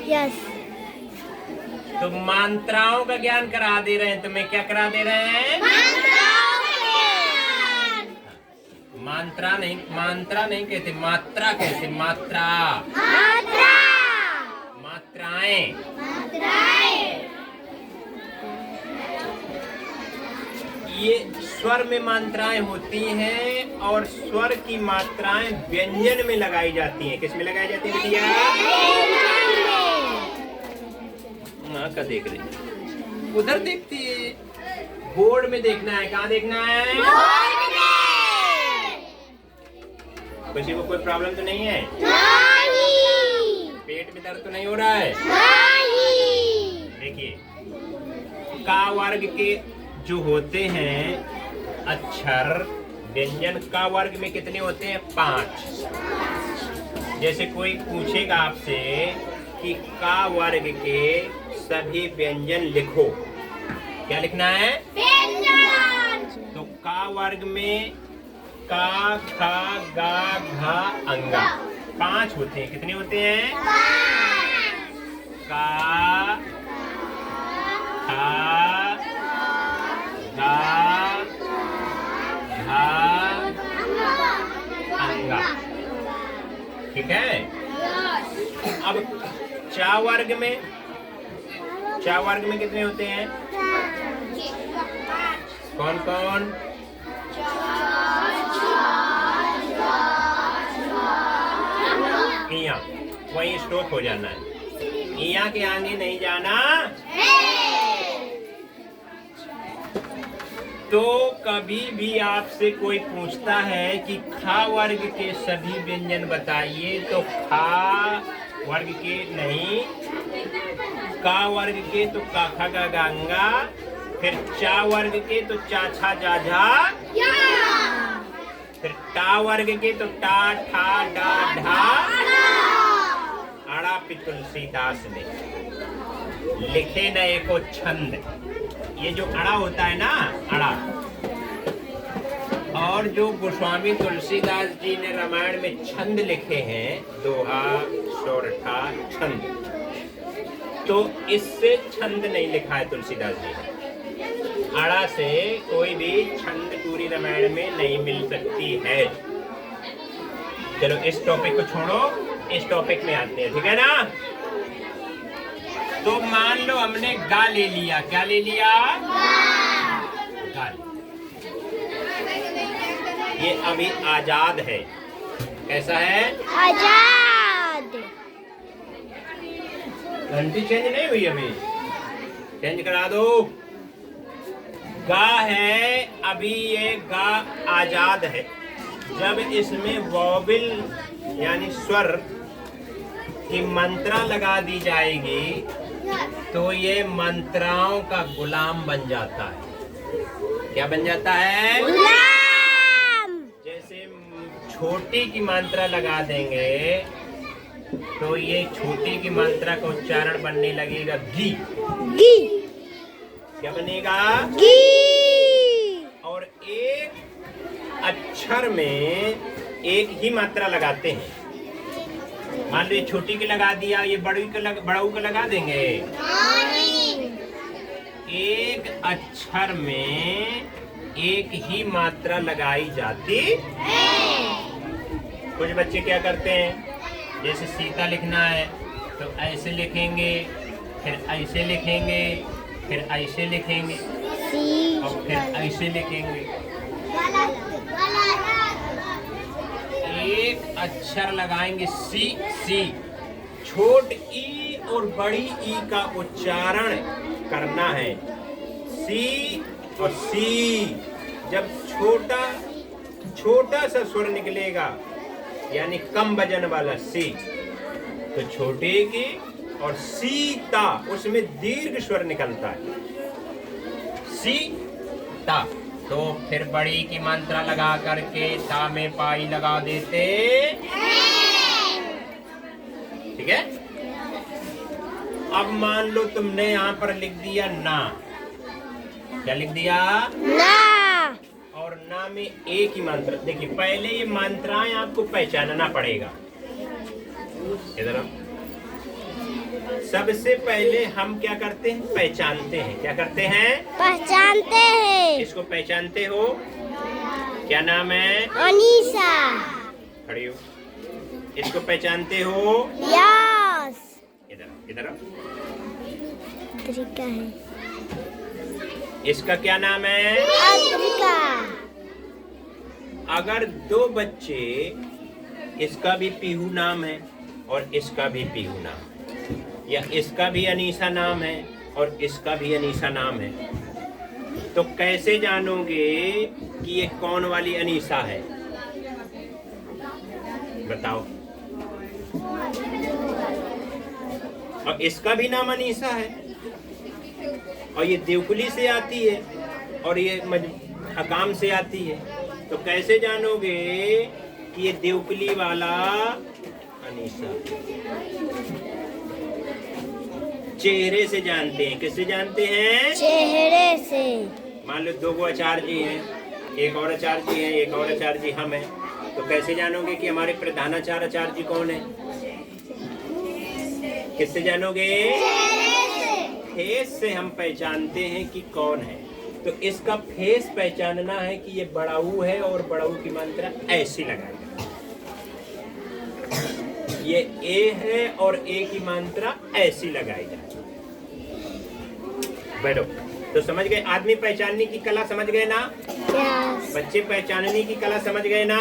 Yes. तो मात्राओं का ज्ञान करा दे रहे हैं, तुम्हें क्या करा दे रहे हैं? मात्रा नहीं कहते, मात्रा कहते, मात्रा, मात्राएं। ये स्वर में मात्राएं होती हैं और स्वर की मात्राएं व्यंजन में लगाई जाती हैं। किस में लगाई जाती है बिटिया? माँ का देख रही, उधर देखती है, बोर्ड में देखना है। कहाँ देखना है? किसी को कोई प्रॉब्लम तो नहीं है? पेट में दर्द तो नहीं हो रहा है? देखिए, का वर्ग के जो होते हैं अक्षर व्यंजन, का वर्ग में कितने होते हैं? 5। जैसे कोई पूछेगा आपसे कि का वर्ग के सभी व्यंजन लिखो, क्या लिखना है? तो का वर्ग में का, खा, गा, घा, अंगा 5 होते हैं। कितने होते हैं? का, खा, गा, घा, अंगा। ठीक है। अब चा वर्ग में कितने होते हैं? कौन कौन? इया, वहीं स्टॉप हो जाना है, इया के आगे नहीं जाना। तो कभी भी आपसे कोई पूछता है कि खा वर्ग के सभी व्यंजन बताइए, तो खा वर्ग के नहीं, का वर्ग के तो का, खा, गा, गंगा, फिर चा वर्ग के तो चा, छा, जा, झा, फिर टा वर्ग के तो टा, ठा, डा, ढा। अड़ा पे तुलसीदास ने लिखे न एको छंद। ये जो अड़ा होता है ना, अड़ा, और जो गोस्वामी तुलसीदास जी ने रामायण में छंद लिखे हैं, दोहा, सोरठा, छंद, तो इससे छंद नहीं लिखा है तुलसीदास जी ने। अड़ा से कोई भी छंद पूरी रामायण में नहीं मिल सकती है। चलो इस टॉपिक को छोड़ो, इस टॉपिक में आते हैं, ठीक है ना? तो मान लो हमने गा ले लिया, क्या ले लिया? गा। ये अभी आजाद है। कैसा है? आजाद। घंटी चेंज नहीं हुई अभी, चेंज करा दो। गा है अभी, ये गा आजाद है। जब इसमें वॉबिल यानी स्वर की मंत्रा लगा दी जाएगी तो ये मंत्राओं का गुलाम बन जाता है। क्या बन जाता है? गुलाम। जैसे छोटी की मात्रा लगा देंगे तो ये छोटी की मात्रा का उच्चारण बनने लगेगा गी। गी। क्या बनेगा? गी। और एक अक्षर में एक ही मात्रा लगाते हैं। मान लो छोटी की लगा दिया, ये बड़ऊ को लगा देंगे। एक अक्षर में एक ही मात्रा लगाई जाती है। कुछ बच्चे क्या करते हैं, जैसे सीता लिखना है तो ऐसे लिखेंगे, फिर ऐसे लिखेंगे, फिर ऐसे लिखेंगे और फिर ऐसे लिखेंगे। एक अक्षर लगाएंगे सी, सी, छोट ई और बड़ी ई का उच्चारण करना है। सी और सी, जब छोटा सा स्वर निकलेगा यानी कम वजन वाला सी, तो छोटे की, और सीता उसमें दीर्घ स्वर निकलता है, सीता। तो फिर बड़ी की मात्रा लगा करके ता में पाई लगा देते, ठीक है। अब मान लो तुमने यहाँ पर लिख दिया ना, क्या लिख दिया? ना। और ना में एक ही मंत्र। देखिए पहले ये मंत्राएं आपको पहचानना पड़ेगा। इधर सबसे पहले हम क्या करते हैं? पहचानते हैं। क्या करते हैं? पहचानते हैं। इसको पहचानते हो? क्या नाम है? अनीसा। खड़ी हो। इसको पहचानते हो? यस। इधर इधर आओ। अद्रिका है। इसका क्या नाम है? अद्रिका। अगर दो बच्चे, इसका भी पीहू नाम है और इसका भी पीहू नाम है, या इसका भी अनीसा नाम है और इसका भी अनीसा नाम है, तो कैसे जानोगे कि ये कौन वाली अनीसा है? बताओ। और इसका भी नाम अनीसा है और ये देवकुली से आती है और ये हकाम से आती है, तो कैसे जानोगे कि ये देवकुली वाला अनीसा? चेहरे से जानते हैं। किससे जानते हैं? चेहरे से। मान लो दो आचार्य जी हैं, एक और आचार्य जी हैं, एक और आचार्य जी हम हैं, तो कैसे जानोगे कि हमारे प्रधानाचार्य आचार्य जी कौन है? किससे जानोगे? फेस से हम पहचानते हैं कि कौन है। तो इसका फेस पहचानना है कि ये बड़ाऊ है और बड़ाऊ की मात्रा ऐसी लगाएगा। ये ए है और ए की मात्रा ऐसी लगाई जाए। बैठो। तो समझ गए? आदमी पहचानने की कला समझ गए ना? यस। बच्चे पहचानने की कला समझ गए ना?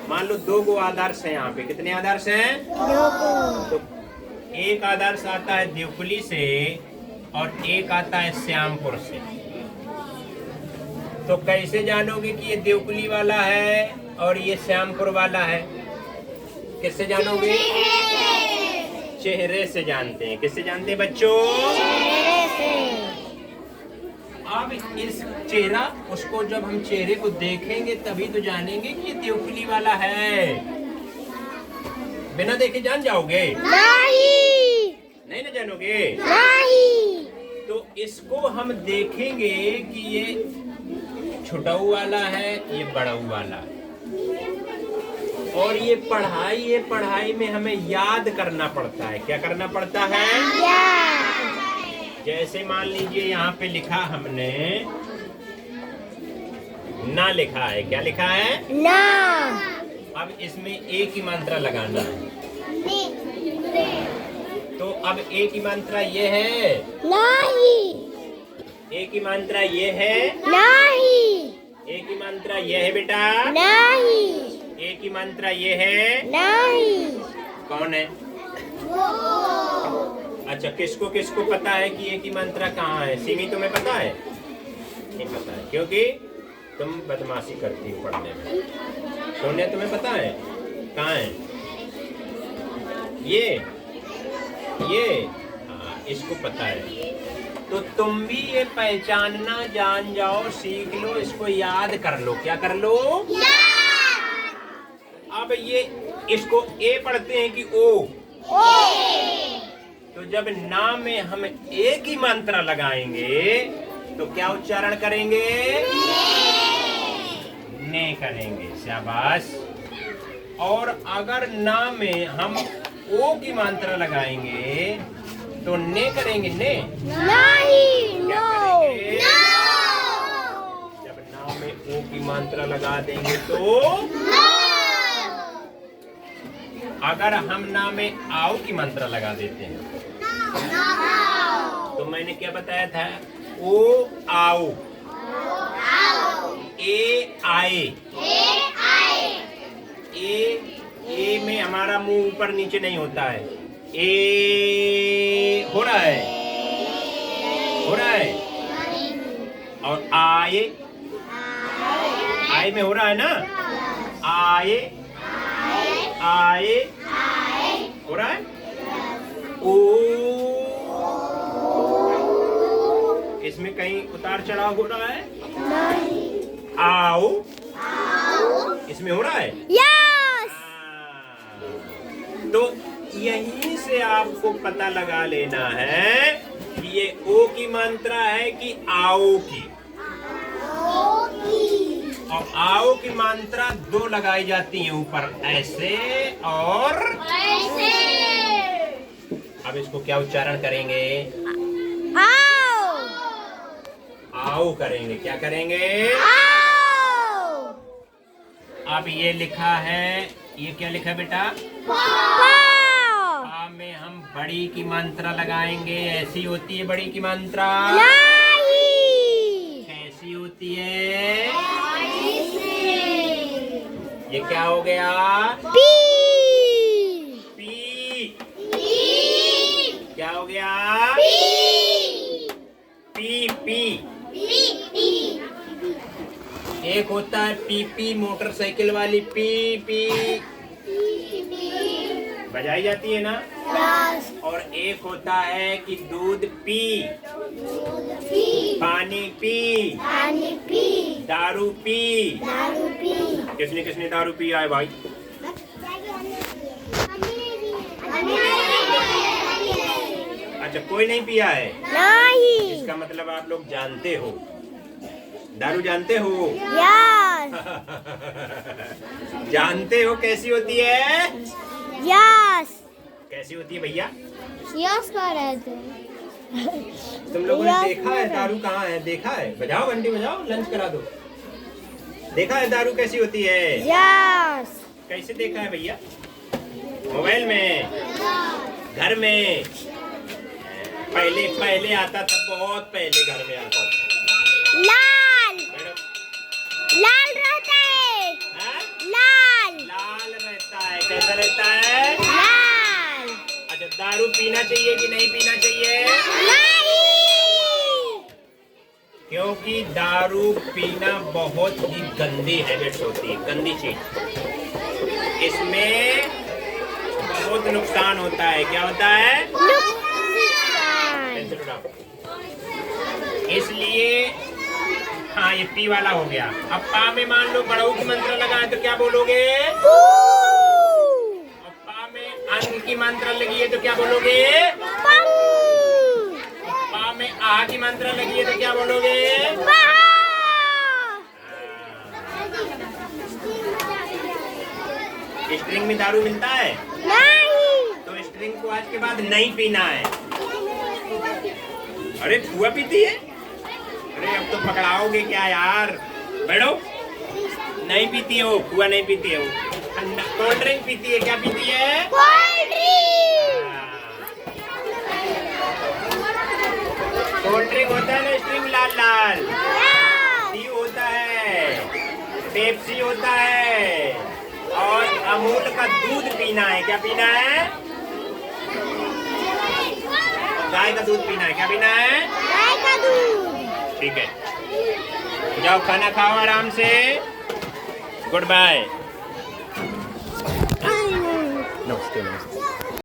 मान लो दो गो आदर्श हैं यहाँ पे। कितने आदर्श हैं? दो। तो एक आदर्श आता है देवकुली से और एक आता है श्यामपुर से। तो कैसे जानोगे कि ये देवकुली वाला है और ये श्यामपुर वाला है? किससे जानोगे? चेहरे से जानते हैं। किससे जानते हैं बच्चों? चेहरे से। अब इस चेहरा, उसको जब हम चेहरे को देखेंगे तभी तो जानेंगे कि ये देवकुली वाला है। बिना देखे जान जाओगे? नहीं। नहीं ना जानोगे? नहीं। तो इसको हम देखेंगे कि ये छोटाऊ वाला है, ये बड़ाऊ वाला है। और ये पढ़ाई में हमें याद करना पड़ता है। क्या करना पड़ता है? जैसे मान लीजिए यहाँ पे लिखा हमने ना लिखा है। क्या लिखा है? ना। अब इसमें ए की मात्रा लगाना है। तो अब ए की मात्रा ये है? नहीं। ए की मात्रा ये है? नहीं। ए की मात्रा ये है बेटा? नहीं। ए की मात्रा ये है? नहीं। कौन है? अच्छा, किसको किसको पता है कि ए की मात्रा कहाँ है? सिमी तुम्हें पता है? नहीं पता है, क्योंकि तुम बदमाशी करती हो पढ़ने में। सोनिया तुम्हें पता है कहाँ है? ये हाँ, इसको पता है। तो तुम भी ये पहचानना जान जाओ, सीख लो, इसको याद कर लो। क्या कर लो? अब ये इसको ए पढ़ते हैं कि ओ? तो जब नाम में हम ए की मात्रा लगाएंगे तो क्या उच्चारण करेंगे? ने करेंगे। शाबाश। और अगर नाम में हम ओ की मात्रा लगाएंगे तो ने करेंगे। ने नहीं। नो। जब नाम में ओ की मात्रा लगा देंगे तो अगर हम नाम में आओ की मात्रा लगा देते हैं तो मैंने क्या बताया था? ओ आओ, ए आए। ए में हमारा मुंह ऊपर नीचे नहीं होता है। ए हो रहा है? हो रहा है? और आए में हो रहा है ना? आए हो रहा है? ओ इसमें कहीं उतार चढ़ाव हो रहा है? आओ इसमें हो रहा है? यस। तो यहीं से आपको पता लगा लेना है कि ये ओ की मात्रा है कि आओ की। और आओ की मात्रा दो लगाई जाती है ऊपर, ऐसे और ऐसे। अब इसको क्या उच्चारण करेंगे? आओ। आओ करेंगे। क्या करेंगे? आओ। अब ये लिखा है, ये क्या लिखा बेटा? पाव। पा में हम बड़ी की मात्रा लगाएंगे। ऐसी होती है बड़ी की मात्रा? नहीं। कैसी होती है? ये क्या हो गया? पी। पी। क्या हो गया? पी। पी। एक होता है पीपी, मोटरसाइकिल वाली पी पी बजाई जाती है ना। यस। और एक होता है कि दूध पी, पानी पी, पानी पी। दारू पी। दारू पी। किसने किसने दारू पिया है भाई? अच्छा, कोई नहीं पिया है। नहीं। इसका मतलब आप लोग जानते हो, दारू जानते हो। यस। जानते हो कैसी होती है? यस। कैसी होती है भैया? यस कर रहे थे। तुम लोगों ने Yes, देखा है दारू कहाँ है? देखा है? बजाओ घंटी बजाओ, लंच करा दो। देखा है दारू कैसी होती है? यस। कैसे देखा है भैया? मोबाइल में? घर में? पहले पहले आता था, बहुत पहले घर में आता था। लाल। मैडम, लाल रहता है। हाँ? लाल। लाल रहता है। कैसा रहता है? लाल। अच्छा, दारू पीना चाहिए कि नहीं पीना चाहिए? नहीं। क्योंकि दारू पीना बहुत ही गंदी हैबिट्स होती है, गंदी चीज। इसमें बहुत नुकसान होता है। क्या होता है? नुकसान। पेंसिल उठाओ। इसलिए हाँ, ये पी वाला हो गया। अब पा में मान लो बड़ऊ की मंत्र लगाए तो क्या बोलोगे? पू। अब पा में अंग की मंत्र लगी है तो क्या बोलोगे? पंग। अब पा में आ की मंत्र लगी है तो क्या बोलोगे? पहा। स्ट्रिंग में दारू मिलता है? नहीं। तो स्ट्रिंग को आज के बाद नहीं पीना है। अरे फुआ पीती है? अरे अब तो पकड़ाओगे क्या यार? बैठो। नहीं पीती है वो, फुआ नहीं पीती है वो। ठंडा कोल्ड ड्रिंक पीती है। क्या पीती है? Cold drink. कोल्ड ड्रिंक होता है ना, स्ट्रिंग लाल लाल। यस। टी होता है, पेप्सी होता है, और अमूल का दूध पीना है। क्या पीना है? गाय का दूध पीना है। क्या पीना है? गाय का दूध। ठीक है, जाओ खाना खाओ आराम से। Good bye.